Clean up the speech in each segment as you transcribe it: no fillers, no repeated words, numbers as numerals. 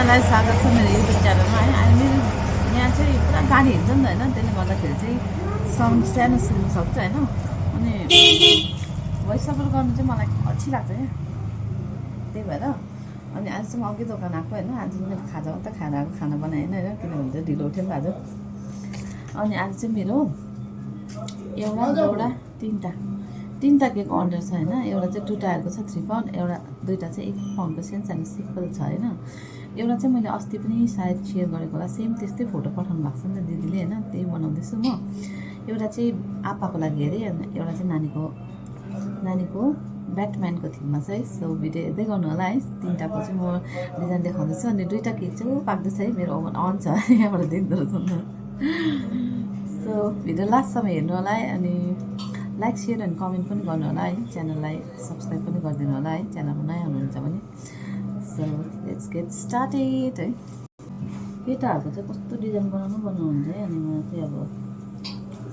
सबैजनालाई स्वागत छ मेरो युट्युब च्यानलमा है। अनि यहाँ चाहिँ पुरा गाडी हिँड्छ नि त होइन, त्यसले गर्दाखेरि चाहिँ साउन्ड सानो सुन्नु सक्छ होइन। अनि भोइस ओभर गर्नु चाहिँ मलाई अल्छी लाग्छ क्या, त्यही भएर अनि आज चाहिँ म अघि दोकान आएको होइन। आज मैले खाजा मात्रै खाएर आएको, खाना बनाएन होइन, किनभने चाहिँ ढिलो उठ्यो नि त आज। अनि आज चाहिँ मेरो एउटा तिनवटा केक अर्डर छ होइन। एउटा चाहिँ 2 टायरको छ 3 पाउन्ड, दुईवटा चाहिँ 1 पाउन्डको सानो सिम्पल छ होइन। एउटा चाहिँ मैले अस्ति पनि सायद सेयर गरेको होला, सेम त्यस्तै फोटो पठाउनु भएको छ नि त दिदीले होइन, त्यही बनाउँदैछु म। एउटा चाहिँ आप्पाको लागि अरे, अनि एउटा चाहिँ नानीको ब्याटम्यानको थिममा छ है। सो भिडियो हेर्दै गर्नु होला है। तिनवटाको चाहिँ म डिजाइन देखाउँदैछु। अनि 2टा केक चाहिँ पाक्दैछ है, मेरो ओभन अन छ यहाँबाट देख्दो रहेछ नि त। सो भिडियो लास्टसम्म हेर्नु होला है। अनि लाइक सेयर एन्ड कमेन्ट पनि गर्नु होला है। च्यानललाई सब्सक्राइब पनि गरिदिनु होला है, च्यानलमा नयाँ हुनुहुन्छ भने। सो लेट्स गेट स्टार्टेड है। केटाहरूको चाहिँ कस्तो डिजाइन बनाउनुहुन्छ है। अनि मलाई चाहिँ अब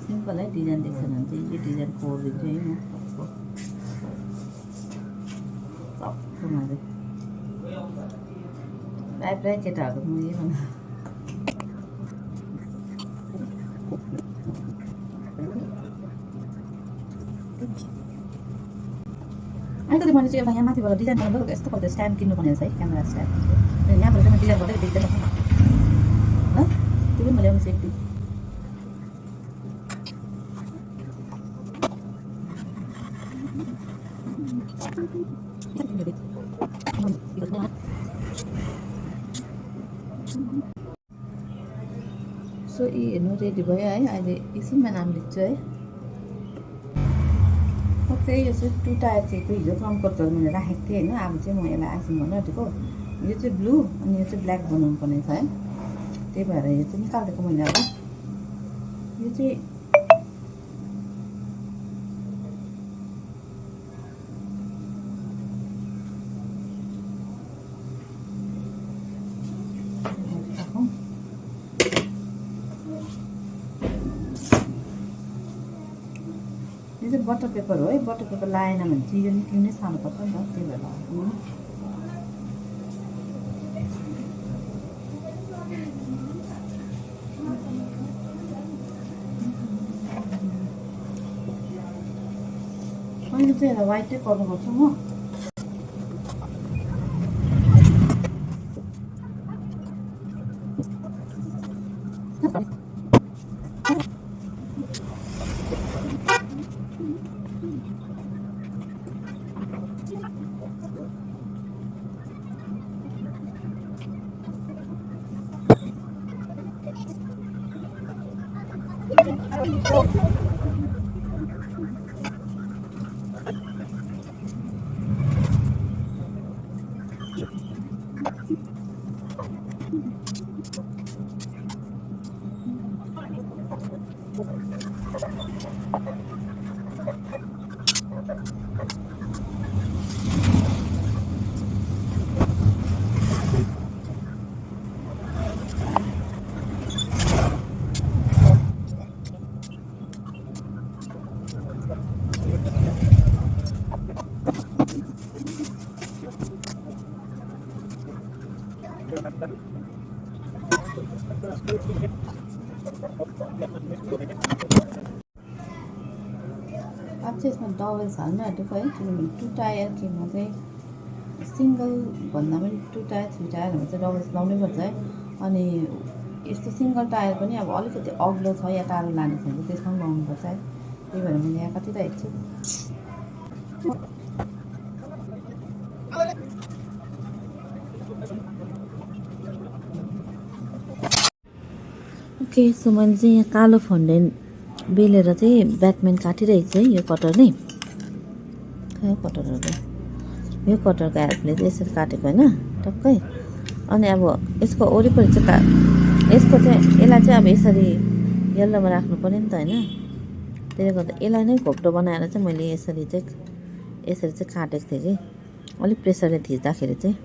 सिम्पल है डिजाइन देख्छ भने चाहिँ यो डिजाइन कोरिदिन्छु है म सबमा चाहिँ। प्रायः केटाहरूको म यही बनाउँछु। अलिकति मैले चाहिँ एउटा यहाँ माथिबाट डिजाइन बनाउँदा यस्तो खालको स्ट्यान्ड किन्नुपर्ने रहेछ है, क्यामेरा स्ट्यान्ड। यहाँबाट चाहिँ म डिजाइन गर्दै देख्दैन ल, त्यो पनि मैले ल्याउनु सिक्छु। सो यी हेर्नु रेडी भयो है। अहिले एकछिनमा नाम लेख्छु है। ओके, यो चाहिँ 2 टायर केकको हिजो कम्फर्टर मैले राखेको थिएँ होइन। अब चाहिँ म यसलाई आइसिङ गर्नु आँटेको। यो चाहिँ ब्लू अनि यो चाहिँ ब्ल्याक बनाउनु पर्ने छ है, त्यही भएर यो चाहिँ निकालिदिएको मैले। अब यो चाहिँ यो चाहिँ बटर पेपर हो है। बटर पेपर लाएन भने चाहिँ यो निक्लिनै साह्रो पर्छ नि त, त्यही भएर मैले चाहिँ यसलाई वाइटै गर्नुपर्छ म। अब चाहिँ यसमा डबल्स हाल्नु आँटेको है, किनभने 2 टायर केकमा चाहिँ सिङ्गल भन्दा पनि 2 टायर 3 टायरहरूमा चाहिँ डबल्स लाउनै पर्छ है। अनि यस्तो सिङ्गल टायर पनि अब अलिकति अग्लो छ या टाढो लाने छ भने त्यसमा पनि लाउनुपर्छ है, त्यही भएर मैले यहाँ काटिरहेको छु। ओके, सो मैले चाहिँ यहाँ कालो फन्डेन बेलेर चाहिँ ब्याटम्यान काटिरहेको छु है। यो कटरले यो कटरको हेल्पले चाहिँ यसरी काटेको होइन टक्कै। अनि अब यसको वरिपरि चाहिँ यसलाई चाहिँ अब यसरी यल्लोमा राख्नु पऱ्यो नि त होइन। त्यसले गर्दा यसलाई नै घोप्टो बनाएर चाहिँ मैले यसरी चाहिँ काटेको थिएँ कि अलिक प्रेसरले थिच्दाखेरि चाहिँ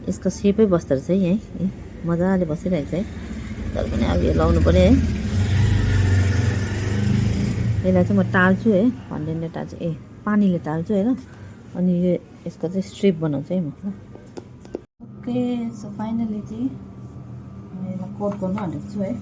यसको सेपै बस्दो रहेछ है। यहीँ मजाले बसिरहेको छ है, तर पनि अब यो लाउनु पऱ्यो है। यसलाई चाहिँ म टाल्छु है, फन्डेनले टाल्छु, पानीले टाल्छु होइन। अनि यो यसको चाहिँ स्ट्रिप बनाउँछु है म। ओके सो फाइनली चाहिँ म यसलाई कोट गर्नु आँटेको छु है।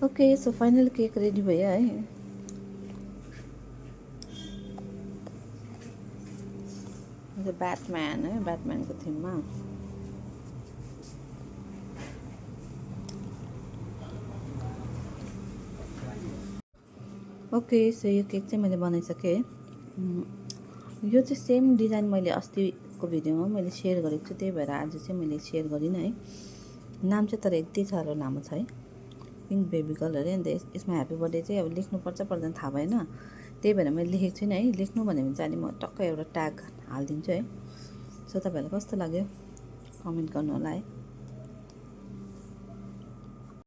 Okay so final cake ready भयो है। ब्याटम्यान है, ब्याटम्यानको थिममा। ओके सो यो केक चाहिँ मैले बनाइसकेँ। यो चाहिँ सेम डिजाइन मैले अस्तिको भिडियोमा मैले सेयर गरेको छु, त्यही भएर आज चाहिँ मैले सेयर गरिनँ है। नाम चाहिँ तर यति साह्रो लामो छ है, पिङ्क बेबी कलर है। अन्त यसमा ह्याप्पी बर्थडे चाहिँ अब लेख्नुपर्छ पर्दैन थाहा भएन, त्यही भएर मैले लेखेको छुइनँ है। लेख्नु भन्यो भने चाहिँ अनि म टक्क एउटा ट्याग हालिदिन्छु है। सो तपाईँहरूलाई कस्तो लाग्यो कमेन्ट गर्नु होला है।